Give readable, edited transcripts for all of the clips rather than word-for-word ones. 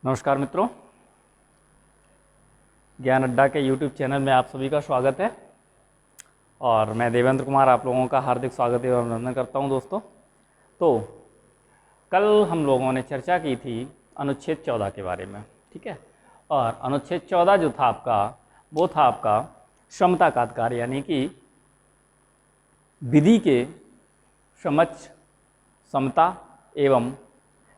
नमस्कार मित्रों, ज्ञान अड्डा के YouTube चैनल में आप सभी का स्वागत है। और मैं देवेंद्र कुमार आप लोगों का हार्दिक स्वागत एवं अभिनंदन करता हूं। दोस्तों, तो कल हम लोगों ने चर्चा की थी अनुच्छेद 14 के बारे में, ठीक है। और अनुच्छेद 14 जो था आपका, वो था आपका समता का अधिकार, यानी कि विधि के समक्ष समता एवं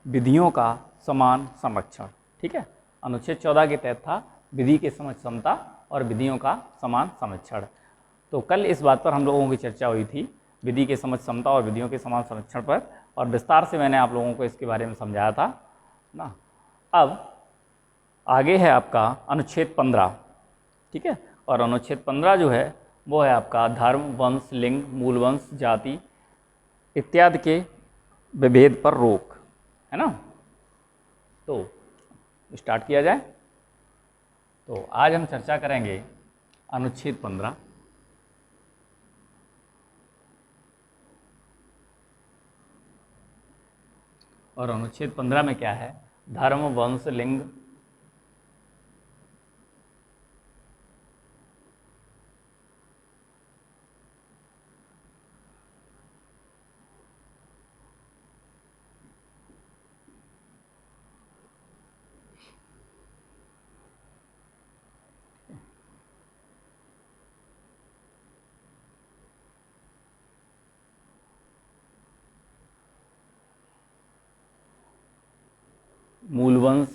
विधियों का समान संरक्षण, ठीक है। अनुच्छेद 14 के तहत था विधि के समक्ष समता और विधियों का समान संरक्षण। तो कल इस बात पर हम लोगों की चर्चा हुई थी, विधि के समक्ष समता और विधियों के समान संरक्षण पर, और विस्तार से मैंने आप लोगों को इसके बारे में समझाया था ना। अब आगे है आपका अनुच्छेद 15, ठीक है। और अनुच्छेद 15 जो है वो है आपका धर्म, वंश, लिंग, मूल वंश, जाति इत्यादि के विभेद पर रोक, है ना। तो स्टार्ट किया जाए। तो आज हम चर्चा करेंगे अनुच्छेद 15। और अनुच्छेद 15 में क्या है? धर्म, वंश, लिंग, मूल वंश,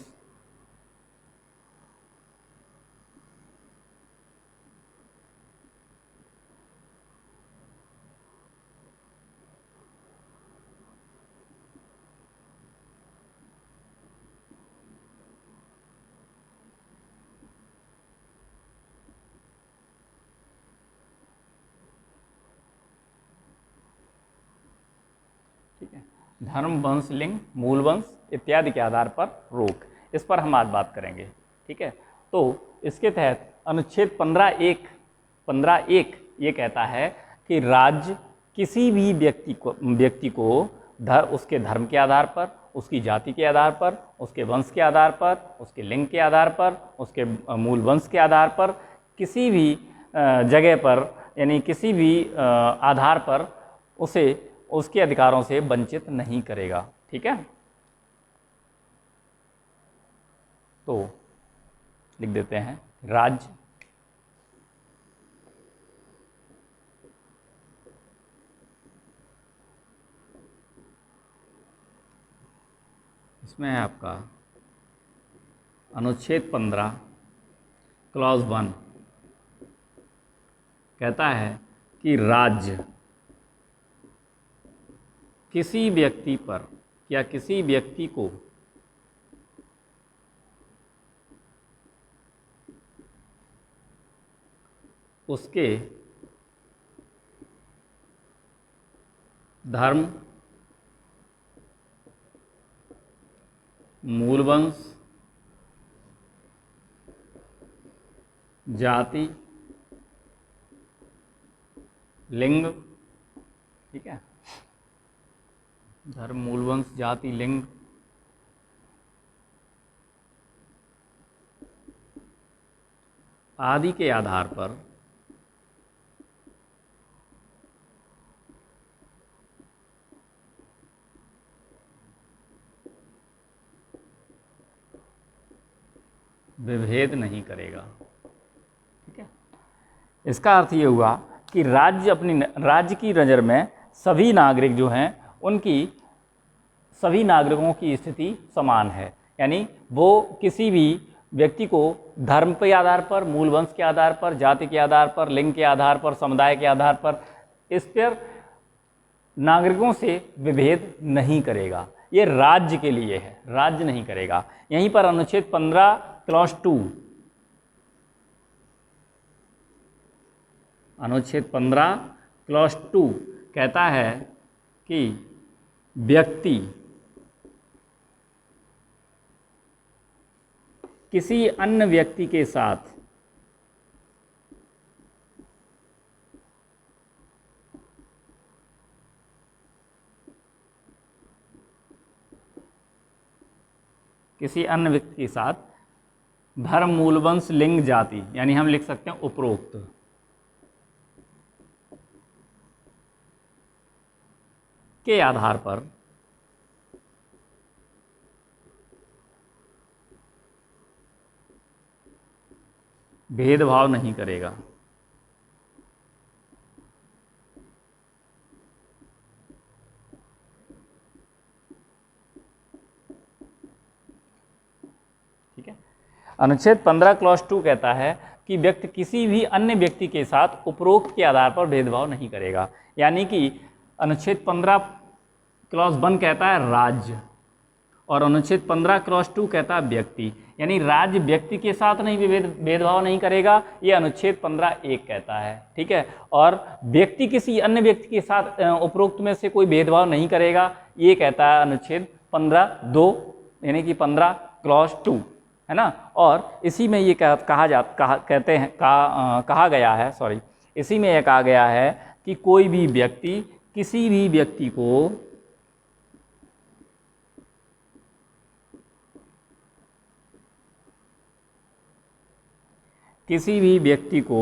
ठीक है। धर्म, वंश, लिंग, मूल वंश इत्यादि के आधार पर रोक, इस पर हम आज बात करेंगे, ठीक है। तो इसके तहत अनुच्छेद 15(1) ये कहता है कि राज्य किसी भी व्यक्ति को उसके धर्म के आधार पर, उसकी जाति के आधार पर, उसके वंश के आधार पर, उसके लिंग के आधार पर, उसके मूल वंश के आधार पर, किसी भी जगह पर, यानी किसी भी आधार पर उसे उसके अधिकारों से वंचित नहीं करेगा, ठीक है। तो लिख देते हैं राज्य इसमें है आपका अनुच्छेद 15 क्लॉज 1 कहता है कि राज्य किसी व्यक्ति पर या किसी व्यक्ति को उसके धर्म, मूल वंश, जाति, लिंग, ठीक है, धर्म, मूल वंश, जाति, लिंग आदि के आधार पर विभेद नहीं करेगा, ठीक है। इसका अर्थ ये हुआ कि राज्य की नज़र में सभी नागरिक जो हैं उनकी सभी नागरिकों की स्थिति समान है, यानी वो किसी भी व्यक्ति को धर्म के आधार पर, मूल वंश के आधार पर, जाति के आधार पर, लिंग के आधार पर, समुदाय के आधार पर, इस पर नागरिकों से विभेद नहीं करेगा। ये राज्य के लिए है, राज्य नहीं करेगा। यहीं पर अनुच्छेद 15 क्लॉज 2, अनुच्छेद 15 क्लॉज 2 कहता है कि व्यक्ति किसी अन्य व्यक्ति के साथ किसी अन्य व्यक्ति के साथ धर्म, मूल, वंश, लिंग, जाति, यानी हम लिख सकते हैं उपरोक्त के आधार पर भेदभाव नहीं करेगा। ठीक है। अनुच्छेद 15 क्लॉज 2 कहता है कि व्यक्ति किसी भी अन्य व्यक्ति के साथ उपरोक्त के आधार पर भेदभाव नहीं करेगा। यानी कि अनुच्छेद 15 क्लॉज 1 कहता है राज्य और अनुच्छेद 15 क्लॉज 2 कहता है व्यक्ति, यानी राज्य व्यक्ति के साथ नहीं भेदभाव नहीं करेगा, ये अनुच्छेद 15(1) कहता है। ठीक है। और व्यक्ति किसी अन्य व्यक्ति के साथ उपरोक्त में से कोई भेदभाव नहीं करेगा, ये कहता है अनुच्छेद 15(2), यानी कि 15 क्लॉज 2, है ना। और इसी में ये कहा गया है, इसी में यह कहा गया है कि कोई भी व्यक्ति किसी भी व्यक्ति को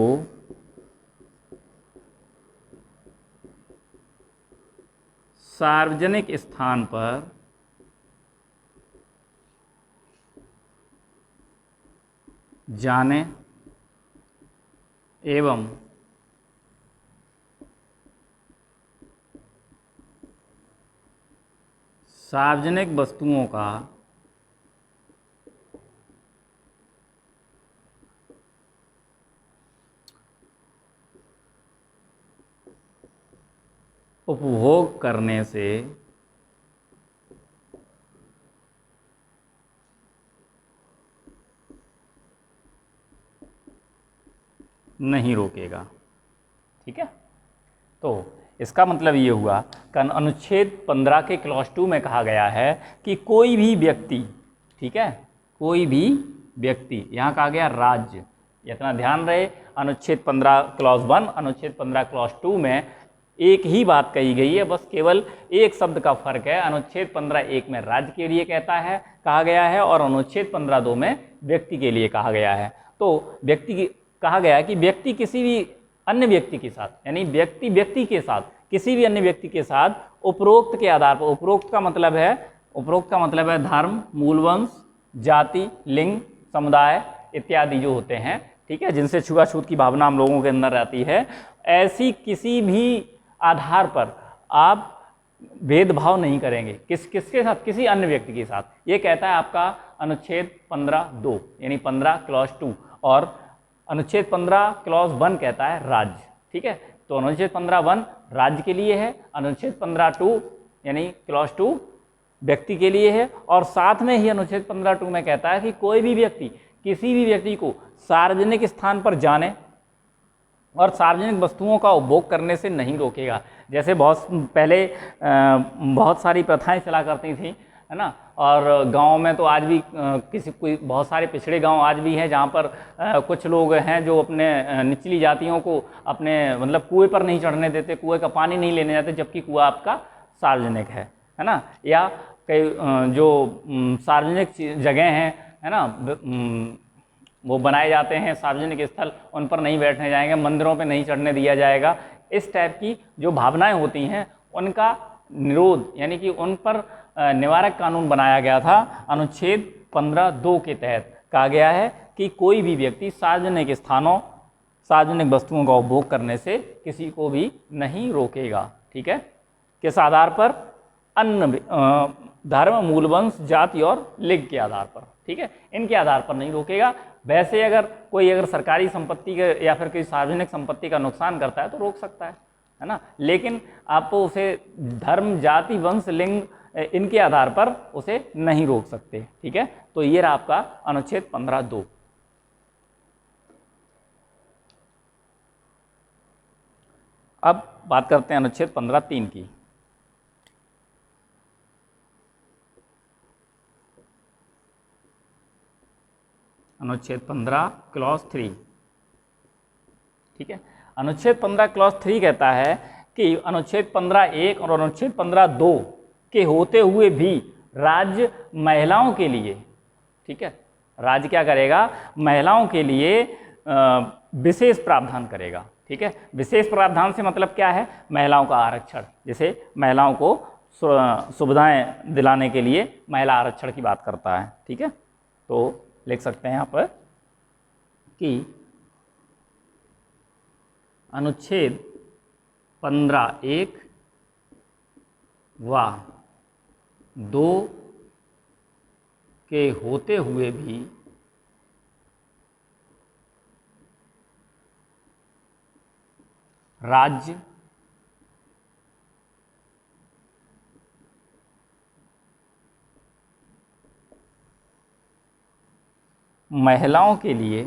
सार्वजनिक स्थान पर जाने एवं सार्वजनिक वस्तुओं का उपभोग करने से नहीं रोकेगा। ठीक है। तो इसका मतलब ये हुआ कि अनुच्छेद 15 के क्लॉज 2 में कहा गया है कि कोई भी व्यक्ति, ठीक है, कोई भी व्यक्ति, यहाँ कहा गया राज्य, इतना ध्यान रहे। अनुच्छेद 15 क्लॉज 1, अनुच्छेद 15 क्लॉज 2 में एक ही बात कही गई है, बस केवल एक शब्द का फर्क है। अनुच्छेद 15(1) में राज्य के लिए कहा गया है और अनुच्छेद 15(2) में व्यक्ति के लिए कहा गया है। तो कहा गया है कि व्यक्ति किसी भी अन्य व्यक्ति के साथ, यानी व्यक्ति के साथ किसी भी अन्य व्यक्ति के साथ उपरोक्त के आधार पर, उपरोक्त का मतलब है धर्म, मूल, वंश, जाति, लिंग, समुदाय इत्यादि जो होते हैं, ठीक है, जिनसे छुआछूत की भावना हम लोगों के अंदर रहती है, ऐसी किसी भी आधार पर आप भेदभाव नहीं करेंगे। किसके साथ? किसी अन्य व्यक्ति के साथ। ये कहता है आपका अनुच्छेद 15(2), यानी 15 क्लॉज 2, और अनुच्छेद 15 क्लॉज 1 कहता है राज्य। ठीक है। तो अनुच्छेद 15(1) राज्य के लिए है, अनुच्छेद 15(2) यानी क्लॉज 2 व्यक्ति के लिए है, और साथ में ही अनुच्छेद 15(2) में कहता है कि कोई भी व्यक्ति किसी भी व्यक्ति को सार्वजनिक स्थान पर जाने और सार्वजनिक वस्तुओं का उपभोग करने से नहीं रोकेगा। जैसे पहले बहुत सारी प्रथाएं चला करती थी, है ना, और गांव में तो आज भी बहुत सारे पिछड़े गांव आज भी हैं जहां पर कुछ लोग हैं जो अपने निचली जातियों को अपने मतलब कुएं पर नहीं चढ़ने देते, कुएं का पानी नहीं लेने जाते, जबकि कुआं आपका सार्वजनिक है ना। या कई जो सार्वजनिक जगह हैं, है ना, वो बनाए जाते हैं सार्वजनिक स्थल, उन पर नहीं बैठने जाएंगे, मंदिरों पे नहीं चढ़ने दिया जाएगा। इस टाइप की जो भावनाएं होती हैं उनका निरोध, यानी कि उन पर निवारक कानून बनाया गया था। अनुच्छेद 15(2) के तहत कहा गया है कि कोई भी व्यक्ति सार्वजनिक स्थानों, सार्वजनिक वस्तुओं का उपभोग करने से किसी को भी नहीं रोकेगा। ठीक है। किस आधार पर? अन्य धर्म, मूल, वंश, जाति और लिंग के आधार पर। ठीक है, इनके आधार पर नहीं रोकेगा। वैसे अगर कोई सरकारी संपत्ति के या फिर किसी सार्वजनिक संपत्ति का नुकसान करता है तो रोक सकता है ना, लेकिन आप उसे धर्म, जाति, वंश, लिंग इनके आधार पर उसे नहीं रोक सकते। ठीक है। तो ये रहा आपका अनुच्छेद 15(2). अब बात करते हैं अनुच्छेद 15(3) की। अनुच्छेद 15 क्लॉज 3। ठीक है। अनुच्छेद 15 क्लॉज 3 कहता है कि अनुच्छेद 15(1) और अनुच्छेद 15(2) के होते हुए भी राज्य महिलाओं के लिए ठीक है। राज्य क्या करेगा, महिलाओं के लिए विशेष प्रावधान करेगा, ठीक है। विशेष प्रावधान से मतलब क्या है, महिलाओं का आरक्षण, जैसे महिलाओं को सुविधाएं दिलाने के लिए महिला आरक्षण की बात करता है, ठीक है। तो लिख सकते हैं यहाँ पर कि अनुच्छेद 15(1) व 2 के होते हुए भी राज्य महिलाओं के लिए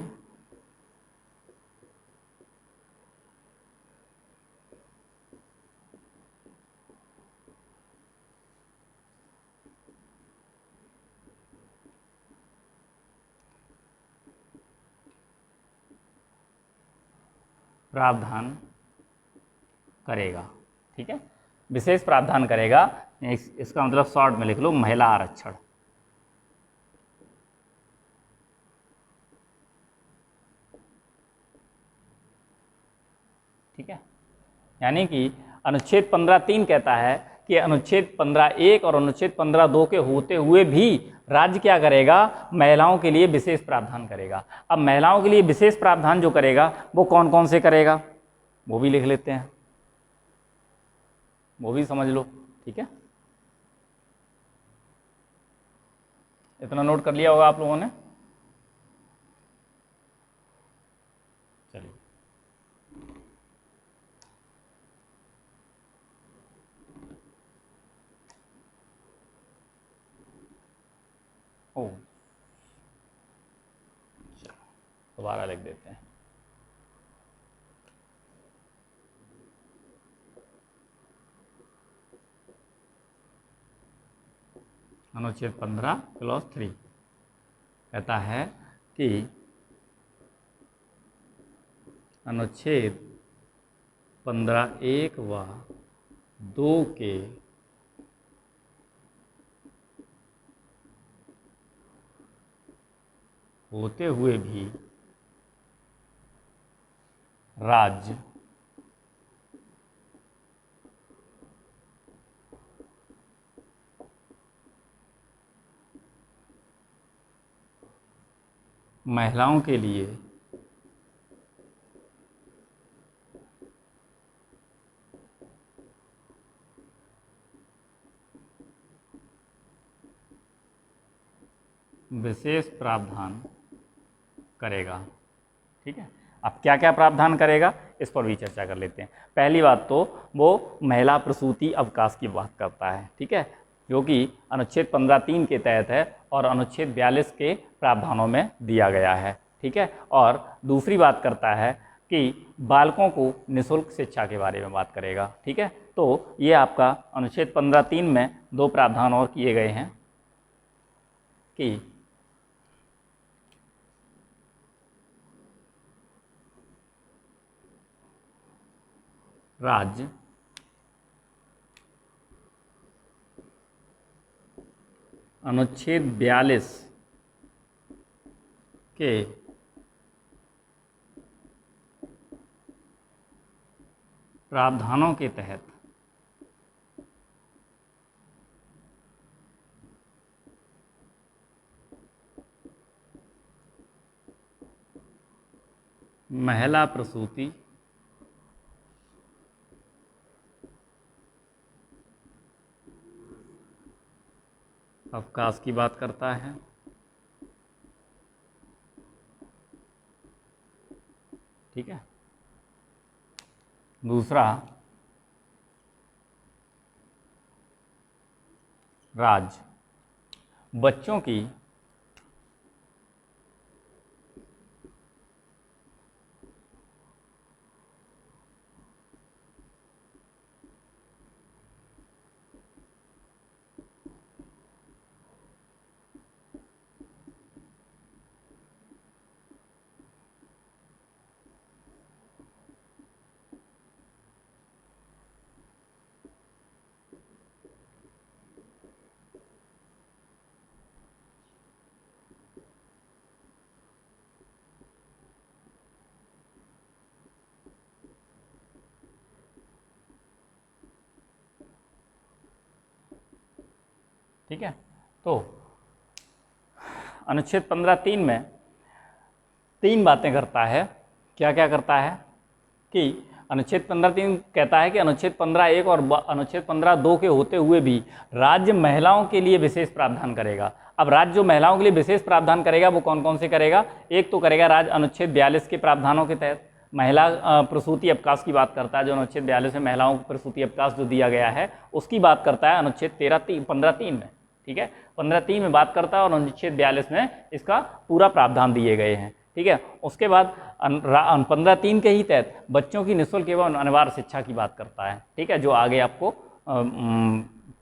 प्रावधान करेगा, ठीक है। विशेष प्रावधान करेगा, इसका मतलब शॉर्ट में लिख लो महिला आरक्षण, ठीक है। यानी कि अनुच्छेद 15(3) कहता है कि अनुच्छेद 15(1) और अनुच्छेद 15(2) के होते हुए भी राज्य क्या करेगा, महिलाओं के लिए विशेष प्रावधान करेगा। अब महिलाओं के लिए विशेष प्रावधान जो करेगा वो कौन कौन से करेगा, वो भी लिख लेते हैं, वो भी समझ लो, ठीक है। इतना नोट कर लिया होगा आप लोगों ने। चलिए, ओ दोबारा लिख देते हैं। अनुच्छेद 15(3) कहता है कि अनुच्छेद 15(1) व 2 के होते हुए भी राज्य महिलाओं के लिए विशेष प्रावधान करेगा, ठीक है। अब क्या क्या प्रावधान करेगा इस पर भी चर्चा कर लेते हैं। पहली बात तो वो महिला प्रसूति अवकाश की बात करता है, ठीक है, जो कि अनुच्छेद 15(3) के तहत है और अनुच्छेद 42 के प्रावधानों में दिया गया है, ठीक है। और दूसरी बात करता है कि बालकों को निःशुल्क शिक्षा के बारे में बात करेगा, ठीक है। तो ये आपका अनुच्छेद 15(3) में 2 प्रावधान और किए गए हैं कि राज्य अनुच्छेद 42 के प्रावधानों के तहत महिला प्रसूति अवकाश की बात करता है, ठीक है। दूसरा, राज्य बच्चों की ठीक है। तो अनुच्छेद 15(3) में 3 बातें करता है। क्या क्या करता है कि अनुच्छेद 15(3) कहता है कि अनुच्छेद 15(1) और अनुच्छेद 15(2) के होते हुए भी राज्य महिलाओं के लिए विशेष प्रावधान करेगा। अब राज्य जो महिलाओं के लिए विशेष प्रावधान करेगा वो कौन कौन से करेगा? एक तो करेगा राज्य अनुच्छेद 42 के प्रावधानों के तहत महिला प्रसूति अवकाश की बात करता है, जो अनुच्छेद 42 में महिलाओं को प्रसूति अवकाश जो दिया गया है उसकी बात करता है अनुच्छेद 15(3) में। ठीक है, 15(3) में बात करता है और अनुच्छेद 42 में इसका पूरा प्रावधान दिए गए हैं। ठीक है, उसके बाद 15(3) के ही तहत बच्चों की निःशुल्क एवं अनिवार्य शिक्षा की बात करता है। ठीक है, जो आगे आपको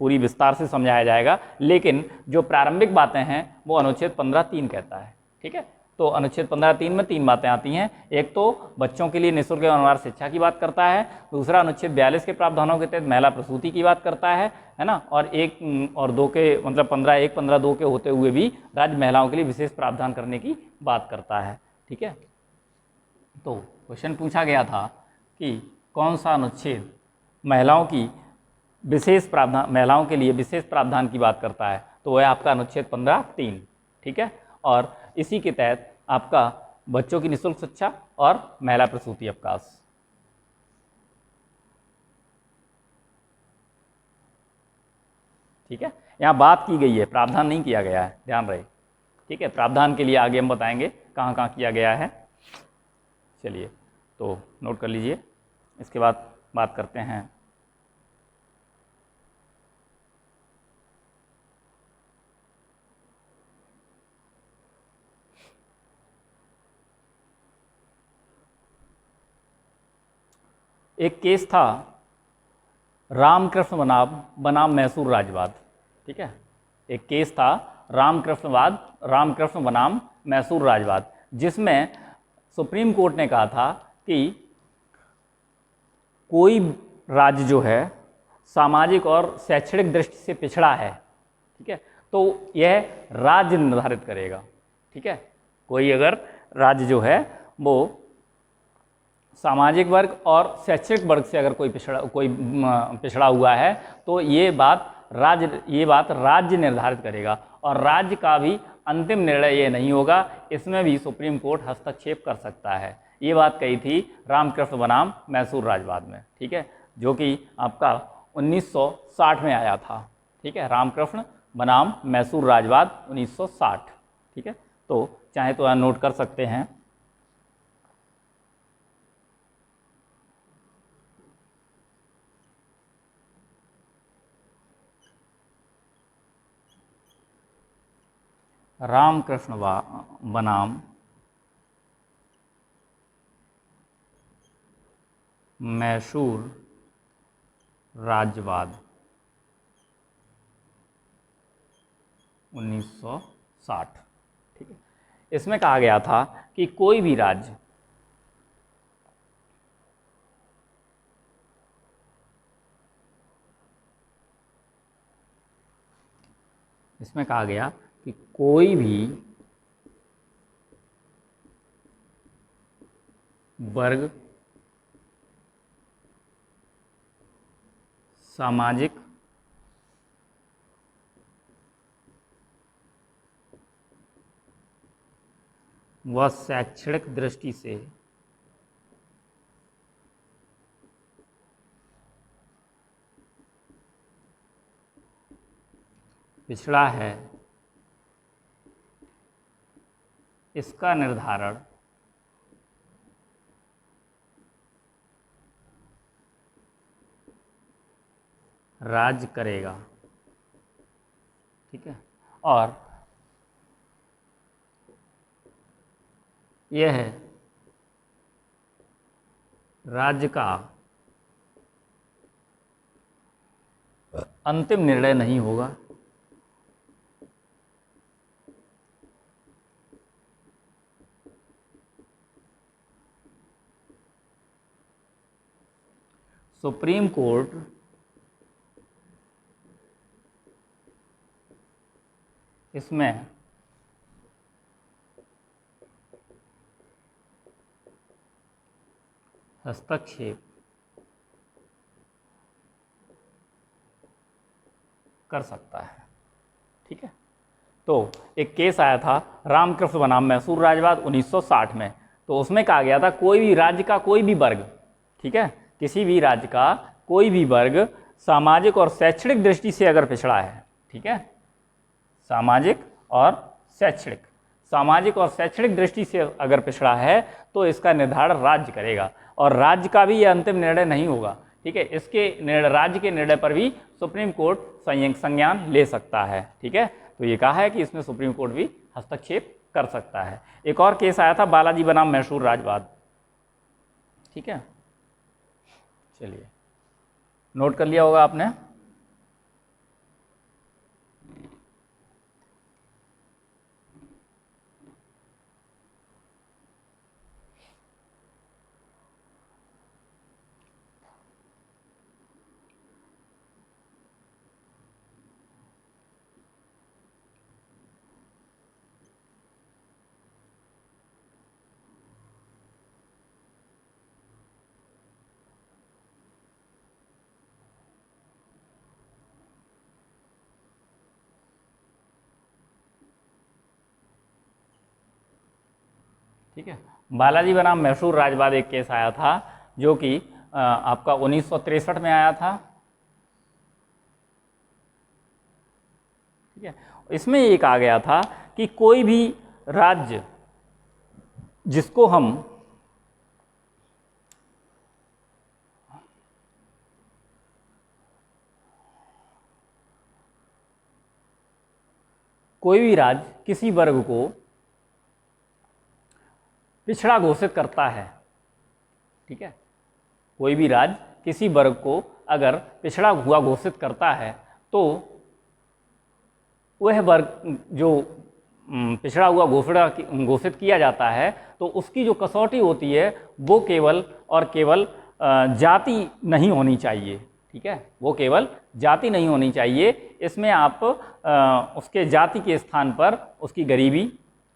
पूरी विस्तार से समझाया जाएगा, लेकिन जो प्रारंभिक बातें हैं वो अनुच्छेद 15(3) कहता है। ठीक है, तो अनुच्छेद 15(3) में 3 बातें आती हैं। एक तो बच्चों के लिए निःशुल्क एवं अनिवार्य शिक्षा की बात करता है, दूसरा अनुच्छेद 42 के प्रावधानों के तहत महिला प्रसूति की बात करता है ना, और 1 और 2 के मतलब 15(1) 15(2) के होते हुए भी राज्य महिलाओं के लिए विशेष प्रावधान करने की बात करता है। ठीक है, तो क्वेश्चन पूछा गया था कि कौन सा अनुच्छेद महिलाओं की विशेष प्रावधान, महिलाओं के लिए विशेष प्रावधान की बात करता है, तो वह आपका अनुच्छेद 15(3). ठीक है, और इसी के तहत आपका बच्चों की निःशुल्क शिक्षा और महिला प्रसूति अवकाश। ठीक है, यहाँ बात की गई है, प्रावधान नहीं किया गया है, ध्यान रहे। ठीक है, प्रावधान के लिए आगे हम बताएंगे कहाँ कहाँ किया गया है। चलिए, तो नोट कर लीजिए। इसके बाद बात करते हैं एक केस था रामकृष्ण बनाम मैसूर राजवाद। ठीक है, एक केस था रामकृष्ण बनाम मैसूर राजवाद, जिसमें सुप्रीम कोर्ट ने कहा था कि कोई राज्य जो है सामाजिक और शैक्षणिक दृष्टि से पिछड़ा है, ठीक है, तो यह राज्य निर्धारित करेगा। ठीक है, कोई अगर राज्य जो है वो सामाजिक वर्ग और शैक्षणिक वर्ग से अगर कोई पिछड़ा हुआ है तो ये बात राज्य निर्धारित करेगा, और राज्य का भी अंतिम निर्णय ये नहीं होगा, इसमें भी सुप्रीम कोर्ट हस्तक्षेप कर सकता है। ये बात कही थी रामकृष्ण बनाम मैसूर राजवाद में। ठीक है, जो कि आपका 1960 में आया था। ठीक है, रामकृष्ण बनाम मैसूर राजवाद 1960। ठीक है, तो चाहे तो आप नोट कर सकते हैं। रामकृष्ण बनाम मैसूर राजवाद 1960। ठीक है, इसमें कहा गया था कि कोई भी राज्य इसमें कहा गया कि कोई भी वर्ग सामाजिक व शैक्षणिक दृष्टि से पिछड़ा है, इसका निर्धारण राज्य करेगा। ठीक है, और यह राज्य का अंतिम निर्णय नहीं होगा। सुप्रीम कोर्ट इसमें हस्तक्षेप कर सकता है। ठीक है। तो एक केस आया था रामकृष्ण बनाम मैसूर राजवाद 1960 में, तो उसमें कहा गया था कोई भी राज्य का कोई भी वर्ग, ठीक है, किसी भी राज्य का कोई भी वर्ग सामाजिक और शैक्षणिक दृष्टि से अगर पिछड़ा है, ठीक है, सामाजिक और शैक्षणिक दृष्टि से अगर पिछड़ा है तो इसका निर्धारण राज्य करेगा, और राज्य का भी यह अंतिम निर्णय नहीं होगा, ठीक है, इसके राज्य के निर्णय पर भी सुप्रीम कोर्ट संज्ञान ले सकता है, ठीक है। तो ये कहा है कि इसमें सुप्रीम कोर्ट भी हस्तक्षेप कर सकता है। एक और केस आया था बालाजी बनाम मैसूर राजवाद, ठीक है, चलिए नोट कर लिया होगा आपने। ठीक है, बालाजी बनाम मैसूर राजवाद एक केस आया था जो कि आपका 1963 में आया था, ठीक है। इसमें एक आ गया था कि कोई भी राज्य जिसको हम किसी वर्ग को पिछड़ा घोषित करता है, ठीक है, कोई भी राज्य किसी वर्ग को अगर पिछड़ा हुआ घोषित करता है तो वह वर्ग जो पिछड़ा हुआ घोषित किया जाता है तो उसकी जो कसौटी होती है वो केवल और केवल जाति नहीं होनी चाहिए, ठीक है, वो केवल जाति नहीं होनी चाहिए। इसमें आप उसके जाति के स्थान पर उसकी गरीबी,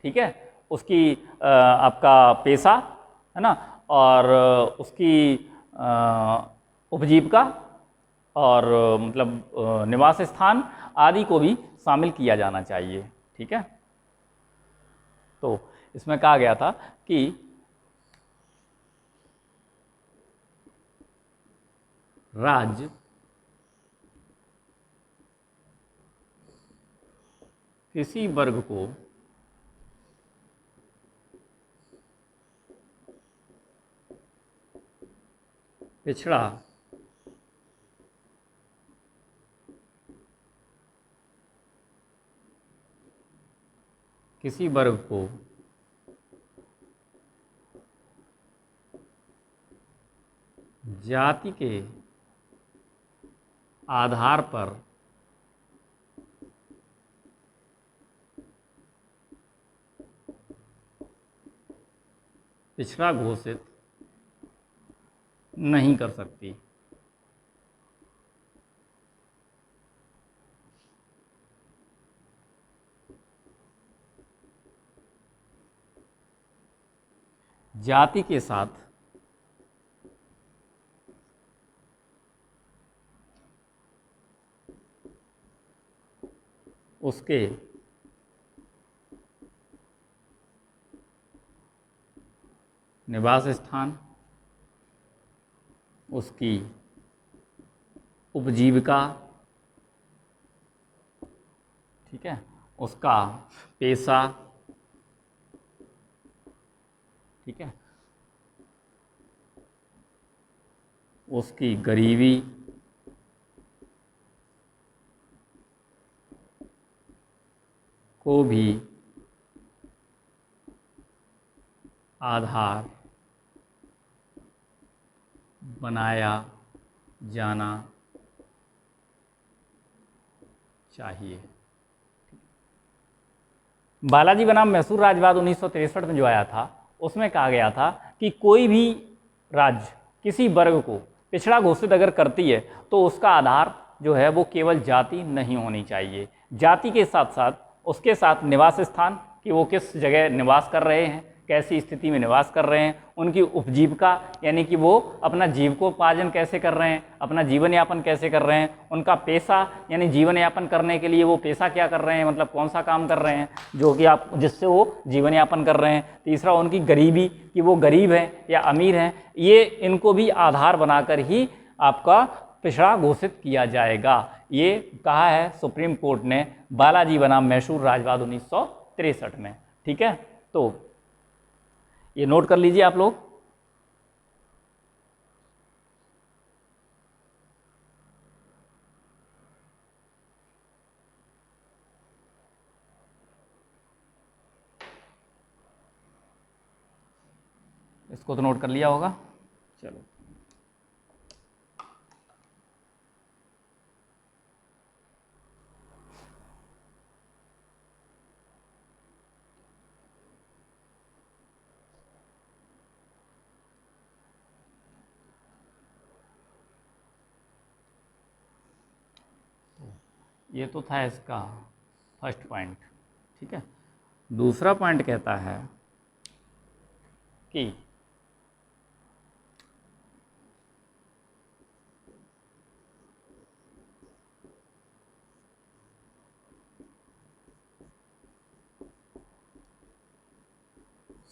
ठीक है, उसकी आपका पेशा, है ना, और उसकी उपजीविका और मतलब निवास स्थान आदि को भी शामिल किया जाना चाहिए, ठीक है। तो इसमें कहा गया था कि राज्य किसी वर्ग को पिछड़ा किसी वर्ग को जाति के आधार पर पिछड़ा घोषित नहीं कर सकती। जाति के साथ उसके निवास स्थान, उसकी उपजीविका, ठीक है, उसका पेशा, ठीक है, उसकी गरीबी, को भी आधार बनाया जाना चाहिए। बालाजी बनाम मैसूर राजवाद 1963 में जो आया था उसमें कहा गया था कि कोई भी राज्य किसी वर्ग को पिछड़ा घोषित अगर करती है तो उसका आधार जो है वो केवल जाति नहीं होनी चाहिए, जाति के साथ साथ उसके साथ निवास स्थान कि वो किस जगह निवास कर रहे हैं, कैसी स्थिति में निवास कर रहे हैं, उनकी उपजीविका यानी कि वो अपना जीविकोपार्जन कैसे कर रहे हैं, अपना जीवन यापन कैसे कर रहे हैं, उनका पेशा यानी जीवन यापन करने के लिए वो पेशा क्या कर रहे हैं, मतलब कौन सा काम कर रहे हैं जो कि आप जिससे वो जीवन यापन कर रहे हैं। तीसरा उनकी गरीबी कि वो गरीब हैं या अमीर हैं, ये इनको भी आधार बनाकर ही आपका पिछड़ा घोषित किया जाएगा। ये कहा है सुप्रीम कोर्ट ने बालाजी बनाम मैसूर राजवाद 1963 में। ठीक है, तो ये नोट कर लीजिए आप लोग। इसको तो नोट कर लिया होगा। चलो, ये तो था इसका फर्स्ट पॉइंट। ठीक है, दूसरा पॉइंट कहता है कि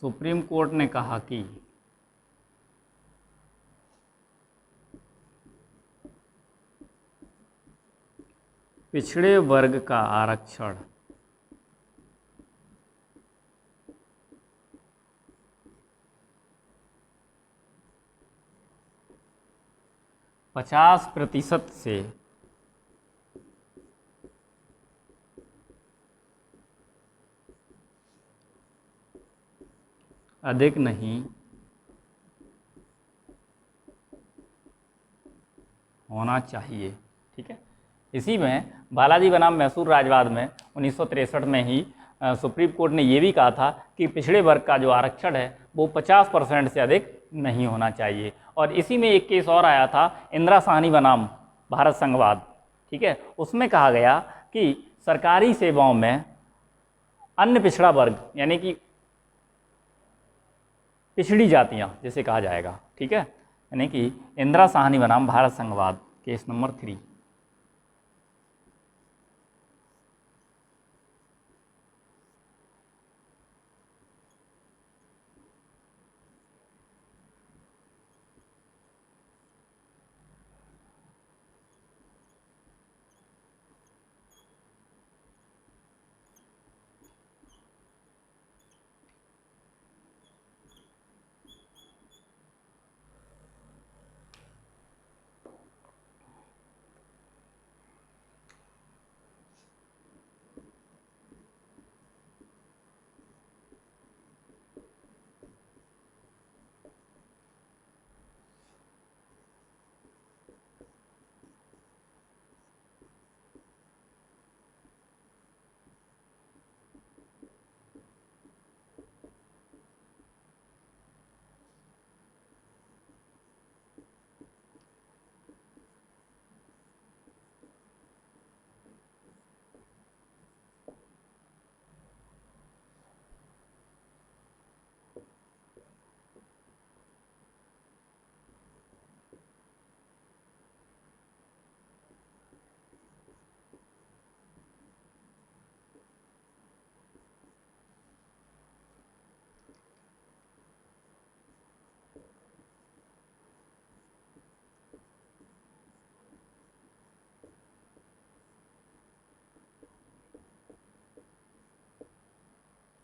सुप्रीम कोर्ट ने कहा कि पिछड़े वर्ग का आरक्षण %50 से अधिक नहीं होना चाहिए। ठीक है, इसी में बालाजी बनाम मैसूर राजवाद में 1963 में ही सुप्रीम कोर्ट ने ये भी कहा था कि पिछड़े वर्ग का जो आरक्षण है वो 50% से अधिक नहीं होना चाहिए। और इसी में एक केस और आया था इंदिरा साहनी बनाम भारत संघवाद। ठीक है, उसमें कहा गया कि सरकारी सेवाओं में अन्य पिछड़ा वर्ग यानी कि पिछड़ी जातियां जिसे कहा जाएगा, ठीक है, यानी कि इंदिरा साहनी बनाम भारत संघवाद केस नंबर 3।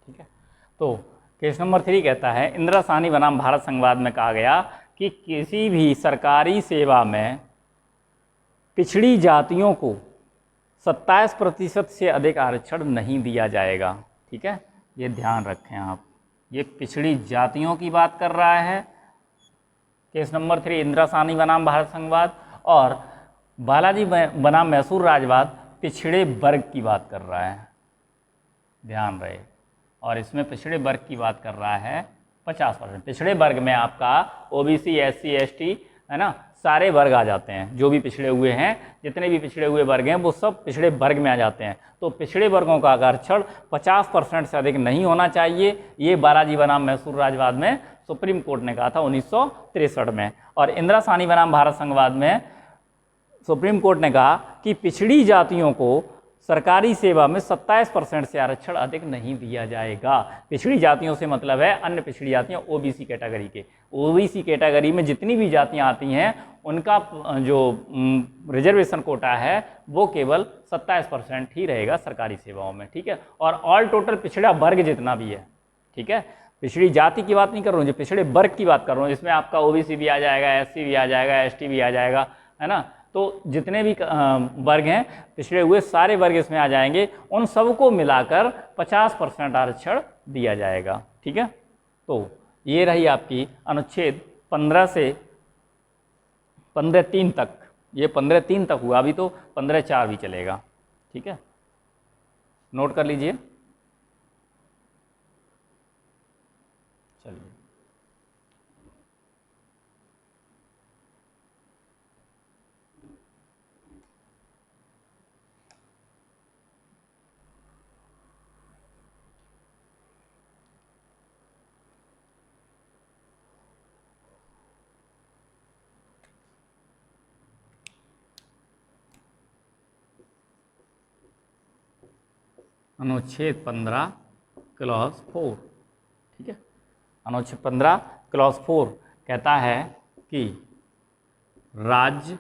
ठीक है, तो केस नंबर 3 कहता है इंदिरा साहनी बनाम भारत संघवाद में कहा गया कि किसी भी सरकारी सेवा में पिछड़ी जातियों को 27% से अधिक आरक्षण नहीं दिया जाएगा। ठीक है, ये ध्यान रखें आप, ये पिछड़ी जातियों की बात कर रहा है केस नंबर 3 इंदिरा साहनी बनाम भारत संघवाद, और बालाजी बनाम मैसूर राजवाद पिछड़े वर्ग की बात कर रहा है, ध्यान रहे। और इसमें पिछड़े वर्ग की बात कर रहा है 50%। पिछड़े वर्ग में आपका ओबीसी, एससी, एसटी है ना, सारे वर्ग आ जाते हैं, जो भी पिछड़े हुए हैं, जितने भी पिछड़े हुए वर्ग हैं वो सब पिछड़े वर्ग में आ जाते हैं। तो पिछड़े वर्गों का आरक्षण 50% से अधिक नहीं होना चाहिए। ये बालाजी बनाम मैसूर राजवाद में सुप्रीम कोर्ट ने कहा था 1963 में। और इंदिरा साहनी बनाम भारत संघवाद में सुप्रीम कोर्ट ने कहा कि पिछड़ी जातियों को सरकारी सेवा में 27% से आरक्षण अधिक नहीं दिया जाएगा। पिछड़ी जातियों से मतलब है अन्य पिछड़ी जातियां, ओबीसी कैटेगरी के। ओबीसी कैटेगरी में जितनी भी जातियां आती हैं उनका जो रिजर्वेशन कोटा है वो केवल 27% ही रहेगा सरकारी सेवाओं में, ठीक है। और ऑल टोटल पिछड़ा वर्ग जितना भी है, ठीक है, पिछड़ी जाति की बात नहीं कर रहा हूँ, जो पिछड़े वर्ग की बात कर रहा हूँ, इसमें आपका ओबीसी भी आ जाएगा, एससी भी आ जाएगा, एसटी भी आ जाएगा, है ना। तो जितने भी वर्ग हैं पिछड़े हुए, सारे वर्ग इसमें आ जाएंगे, उन सबको मिलाकर 50% आरक्षण दिया जाएगा, ठीक है। तो ये रही आपकी अनुच्छेद 15 से 15(3) तक। ये 15(3) तक हुआ, अभी तो 15(4) भी चलेगा, ठीक है, नोट कर लीजिए। चलिए, अनुच्छेद 15 क्लॉज 4, ठीक है। अनुच्छेद 15 क्लॉज 4 कहता है कि राज्य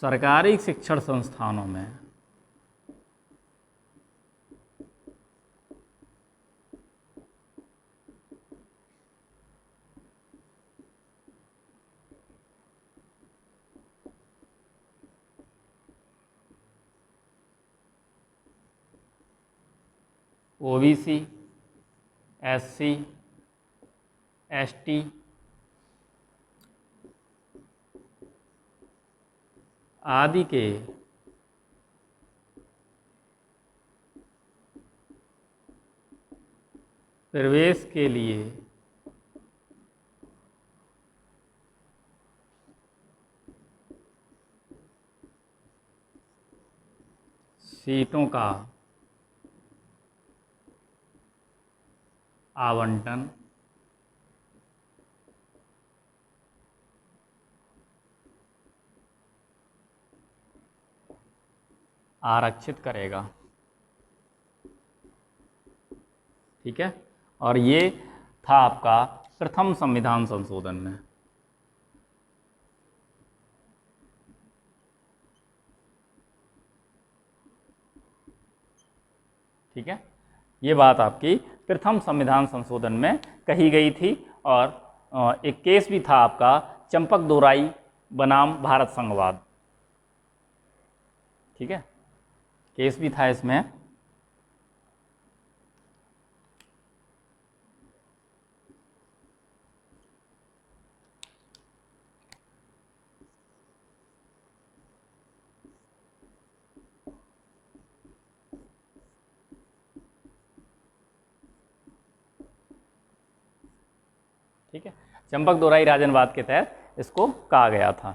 सरकारी शिक्षण संस्थानों में ओबीसी, एससी, एसटी आदि के प्रवेश के लिए सीटों का आवंटन आरक्षित करेगा, ठीक है। और ये था आपका प्रथम संविधान संशोधन में, ठीक है। ये बात आपकी प्रथम संविधान संशोधन में कही गई थी। और एक केस भी था आपका चंपक दोराई बनाम भारत संघवाद, ठीक है, केस भी था इसमें। ठीक है, चंपक दोराई राजनवाद के तहत इसको कहा गया था।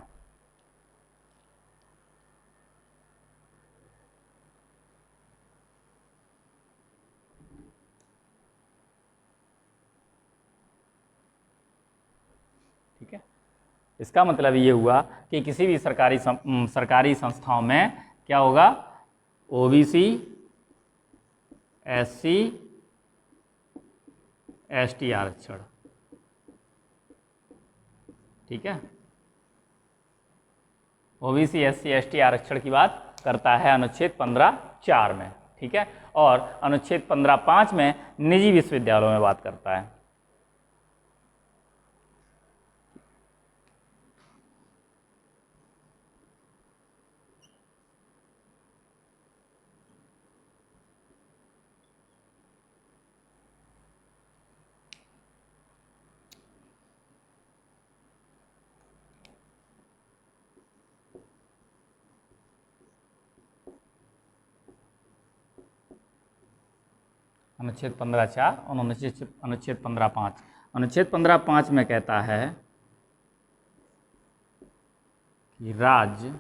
ठीक है, इसका मतलब ये हुआ कि किसी भी सरकारी संस्थाओं में क्या होगा, ओबीसी, एससी, एसटी आरक्षण, ठीक है। ओबीसी, एससी, एसटी आरक्षण की बात करता है अनुच्छेद 15(4) में, ठीक है। और अनुच्छेद 15(5) में निजी विश्वविद्यालयों में बात करता है। अनुच्छेद 15(4) और अनुच्छेद 15(5) अनुच्छेद 15(5) में कहता है कि राज्य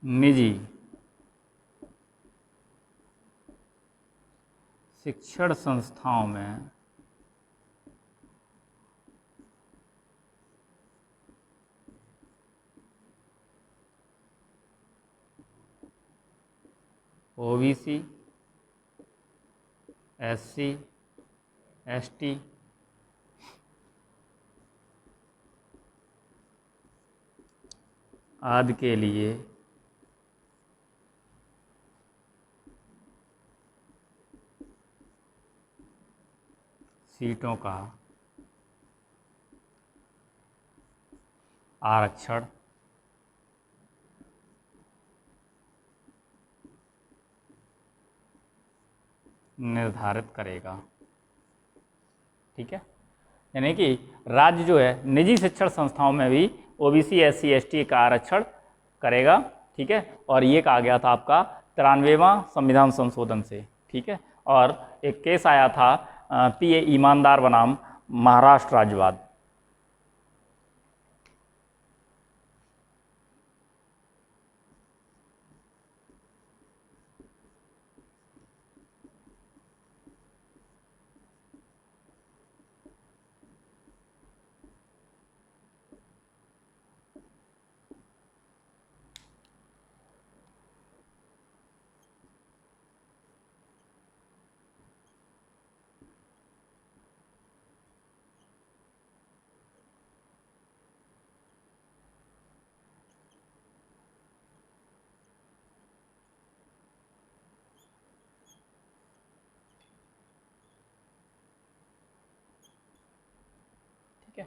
निजी शिक्षण संस्थाओं में ओबीसी, एससी, एसटी, आदि के लिए सीटों का आरक्षण निर्धारित करेगा। ठीक है, यानी कि राज्य जो है निजी शिक्षण संस्थाओं में भी ओबीसी, एससी, एसटी का आरक्षण करेगा। ठीक है, और ये कहा गया था आपका 93वां संविधान संशोधन से। ठीक है, और एक केस आया था पीए ईमानदार बनाम महाराष्ट्र राज्यवाद। ठीक है,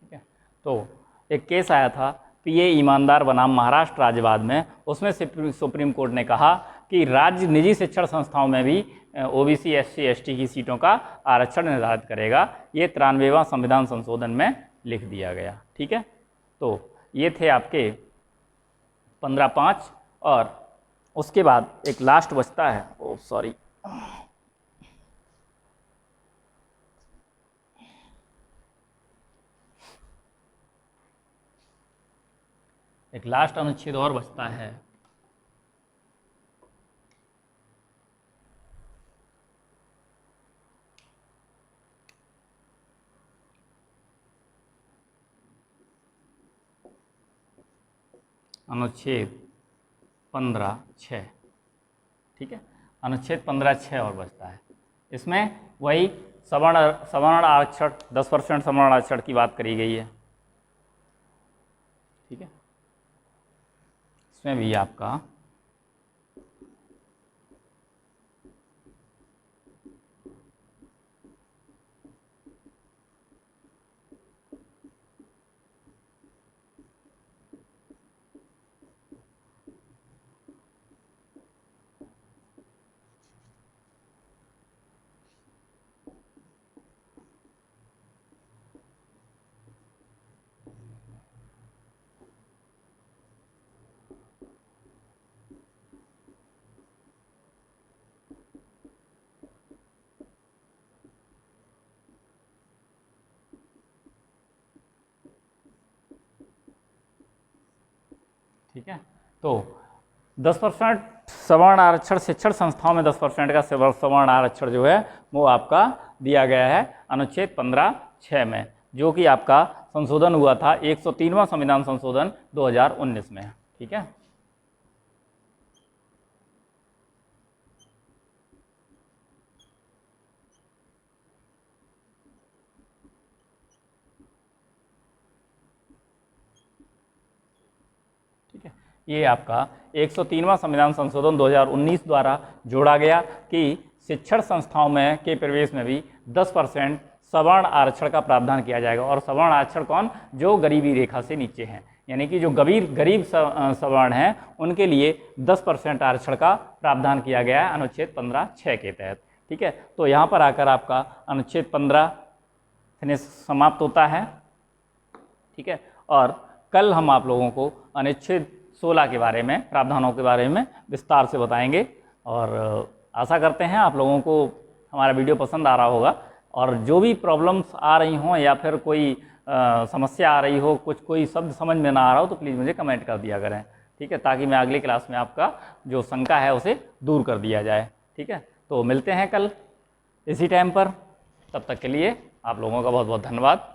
ठीक है, तो एक केस आया था पीए ईमानदार बनाम महाराष्ट्र राज्यवाद में। उसमें सुप्रीम कोर्ट ने कहा कि राज्य निजी शिक्षण संस्थाओं में भी ओबीसी, एससी, एसटी की सीटों का आरक्षण निर्धारित करेगा। ये 93वां संविधान संशोधन में लिख दिया गया। ठीक है, तो ये थे आपके 15(5) और उसके बाद एक लास्ट बचता है, ओ सॉरी, एक लास्ट अनुच्छेद और बचता है, अनुच्छेद 15(6). ठीक है, अनुच्छेद 15(6) और बचता है। इसमें वही सवर्ण आरक्षण 10% सवर्ण आरक्षण की बात करी गई है। ठीक है, इसमें भी आपका ठीक है, तो 10% सवर्ण आरक्षण शिक्षण संस्थाओं में 10% का सवर्ण आरक्षण जो है वो आपका दिया गया है अनुच्छेद 15(6) में, जो कि आपका संशोधन हुआ था 103वां संविधान संशोधन 2019 में। ठीक है, ये आपका 103वां संविधान संशोधन 2019 द्वारा जोड़ा गया कि शिक्षण संस्थाओं में के प्रवेश में भी 10% सवर्ण आरक्षण का प्रावधान किया जाएगा। और सवर्ण आरक्षण कौन? जो गरीबी रेखा से नीचे हैं, यानी कि जो गरीब सवर्ण हैं उनके लिए 10% आरक्षण का प्रावधान किया गया है अनुच्छेद 15(6) के तहत। ठीक है। तो यहाँ पर आकर आपका अनुच्छेद 15 फिनिश समाप्त होता है, ठीक है। और कल हम आप लोगों को अनुच्छेद 16 के बारे में, प्रावधानों के बारे में विस्तार से बताएंगे। और आशा करते हैं आप लोगों को हमारा वीडियो पसंद आ रहा होगा, और जो भी प्रॉब्लम्स आ रही हों या फिर कोई समस्या आ रही हो, कोई शब्द समझ में ना आ रहा हो, तो प्लीज़ मुझे कमेंट कर दिया करें, ठीक है, ताकि मैं अगली क्लास में आपका जो शंका है उसे दूर कर दिया जाए, ठीक है। तो मिलते हैं कल इसी टाइम पर, तब तक के लिए आप लोगों का बहुत बहुत धन्यवाद।